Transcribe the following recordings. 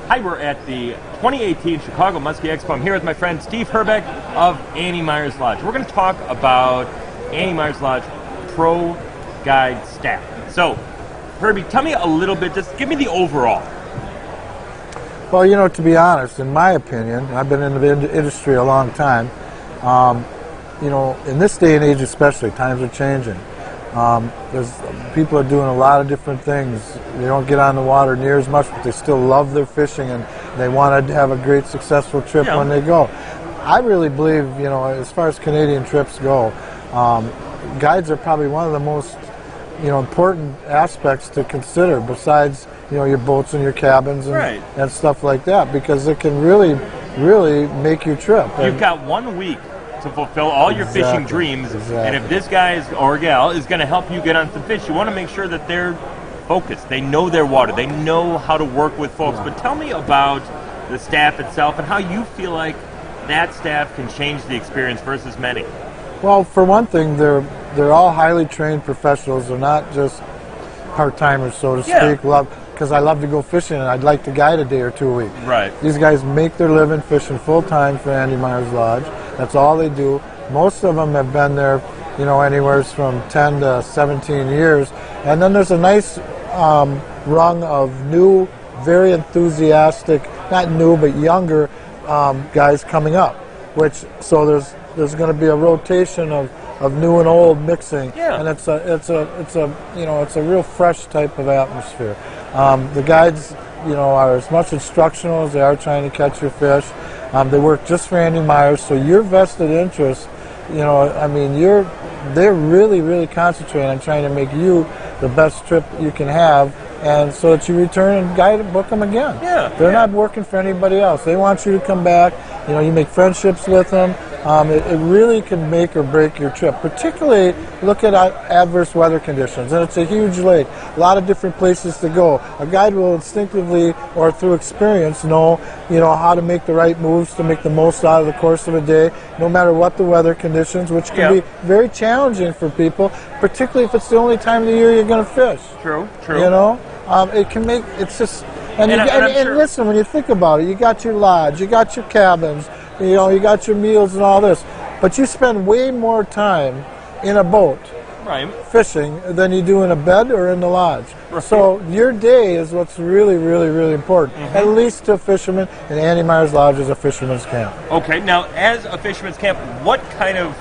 Hi, we're at the 2018 Chicago Muskie Expo. I'm here with my friend Steve Herbeck of Annie Myers Lodge. We're going to talk about Annie Myers Lodge Pro Guide staff. So, Herbie, tell me a little bit, just give me the overall. Well, you know, to be honest, in my opinion, I've been in the industry a long time, you know, in this day and age especially, times are changing. People are doing a lot of different things. They don't get on the water near as much, but they still love their fishing and they want to have a great, successful trip when they go. I really believe, you know, as far as Canadian trips go, guides are probably one of the most, you know, important aspects to consider besides, you know, your boats and your cabins and stuff like that, because it can really make your trip. You've got 1 week to fulfill all your fishing dreams, and if this guy or gal is going to help you get on some fish, you want to make sure that they're focused. They know their water. They know how to work with folks. But tell me about the staff itself and how you feel like that staff can change the experience versus many. Well, for one thing, they're all highly trained professionals. They're not just part-timers, so to speak. Because I love to go fishing and I'd like to guide a day or two a week. Right. These guys make their living fishing full-time for Annie Myers Lodge. That's all they do. Most of them have been there, you know, anywhere from 10 to 17 years. And then there's a nice rung of new, very enthusiastic, not new, but younger guys coming up. So there's going to be a rotation of new and old mixing, and it's a real fresh type of atmosphere. The guides, you know, are as much instructional as they are trying to catch your fish. They work just for Annie Myers, so your vested interest, you know, I mean, they're really concentrating on trying to make you the best trip you can have, and so that you return and guide and book them again. They're not working for anybody else. They want you to come back. You know, you make friendships with them. It really can make or break your trip. Particularly, look at adverse weather conditions, and it's a huge lake. A lot of different places to go. A guide will instinctively or through experience know, you know, how to make the right moves to make the most out of the course of a day, no matter what the weather conditions, which can be very challenging for people, particularly if it's the only time of the year you're going to fish. True. You know, it can make it's just. And listen, when you think about it, you got your lodge, you got your cabins, you know, you got your meals and all this, but you spend way more time in a boat fishing than you do in a bed or in the lodge. So your day is what's really important, at least to a fisherman, and Annie Myers Lodge is a fisherman's camp. Okay, now as a fisherman's camp, what kind of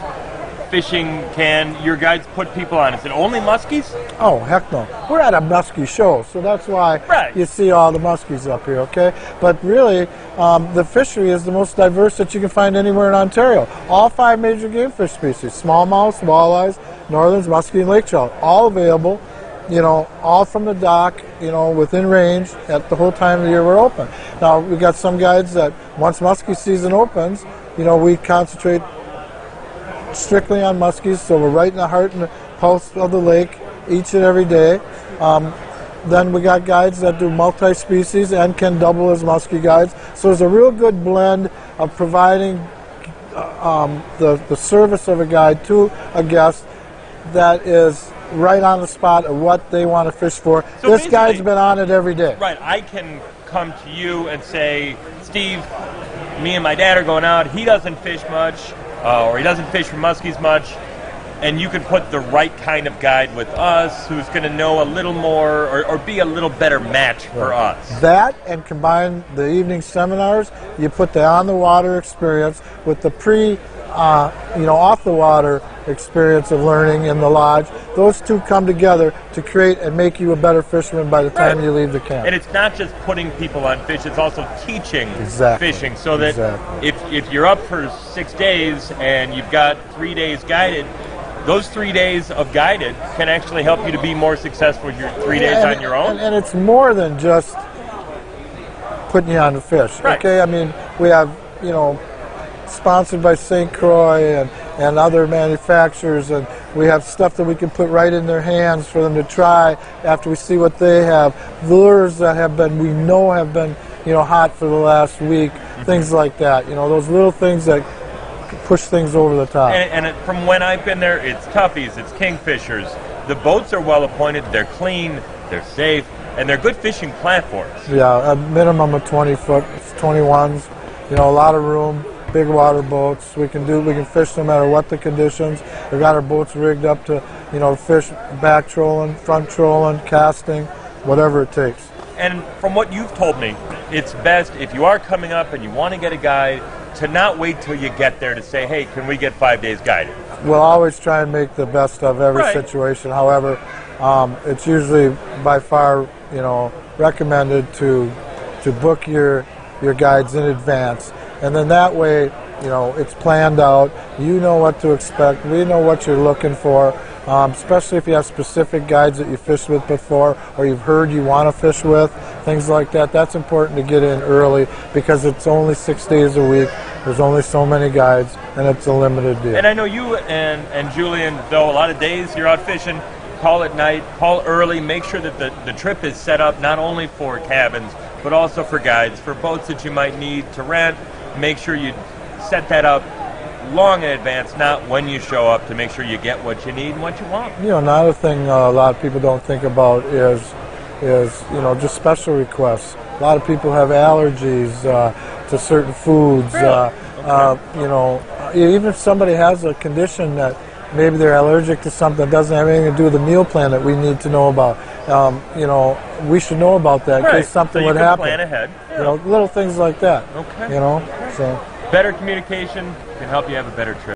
fishing can your guides put people on? Is it only muskies? Oh, heck no. We're at a muskie show, so that's why you see all the muskies up here, okay? But really, the fishery is the most diverse that you can find anywhere in Ontario. All 5 major game fish species, smallmouth, walleyes, northerns, muskie, and lake trout, all available, you know, all from the dock, you know, within range at the whole time of the year we're open. Now, we got some guides that once muskie season opens, you know, we concentrate strictly on muskies, so we're right in the heart and the pulse of the lake each and every day. Then we got guides that do multi-species and can double as muskie guides. So there's a real good blend of providing the service of a guide to a guest that is right on the spot of what they want to fish for. So this guide's been on it every day. Right, I can come to you and say, Steve, me and my dad are going out, he doesn't fish much, or he doesn't fish for muskies much, and you can put the right kind of guide with us who's going to know a little more or be a little better match for us. That, and combine the evening seminars, you put the on-the-water experience with the off-the-water experience of learning in the lodge. Those two come together to create and make you a better fisherman by the time you leave the camp. And it's not just putting people on fish, it's also teaching fishing, so that if you're up for 6 days and you've got 3 days guided, those 3 days of guided can actually help you to be more successful with your 3 days on your own. And it's more than just putting you on the fish. Okay, I mean, we have, you know, sponsored by St. Croix and other manufacturers, and we have stuff that we can put right in their hands for them to try after we see what they have. Lures that we know have been, you know, hot for the last week, things like that. You know, those little things that push things over the top. And from when I've been there, it's toughies, it's kingfishers. The boats are well appointed, they're clean, they're safe, and they're good fishing platforms. Yeah, a minimum of 20 foot, 21s. You know, a lot of room, big water boats. We can fish no matter what the conditions. We've got our boats rigged up to, you know, fish back trolling, front trolling, casting, whatever it takes. And from what you've told me, it's best if you are coming up and you want to get a guide to not wait till you get there to say, hey, can we get 5 days guided? We'll always try and make the best of every Right. situation. However, it's usually by far, you know, recommended to book your guides in advance, and then that way, you know, it's planned out. You know what to expect. We know what you're looking for. Especially if you have specific guides that you fished with before or you've heard you want to fish with, things like that. That's important to get in early because it's only 6 days a week. There's only so many guides, and it's a limited deal. And I know you and Julian, though a lot of days you're out fishing, call at night, call early, make sure that the trip is set up not only for cabins, but also for guides, for boats that you might need to rent. Make sure you set that up long in advance, not when you show up, to make sure you get what you need and what you want. You know, another thing a lot of people don't think about is you know, just special requests. A lot of people have allergies to certain foods. Really? You know, even if somebody has a condition that maybe they're allergic to something that doesn't have anything to do with the meal plan that we need to know about, you know, we should know about that in case something so would you can happen. plan ahead. You know, little things like that. Okay. You know, so. Better communication can help you have a better trip.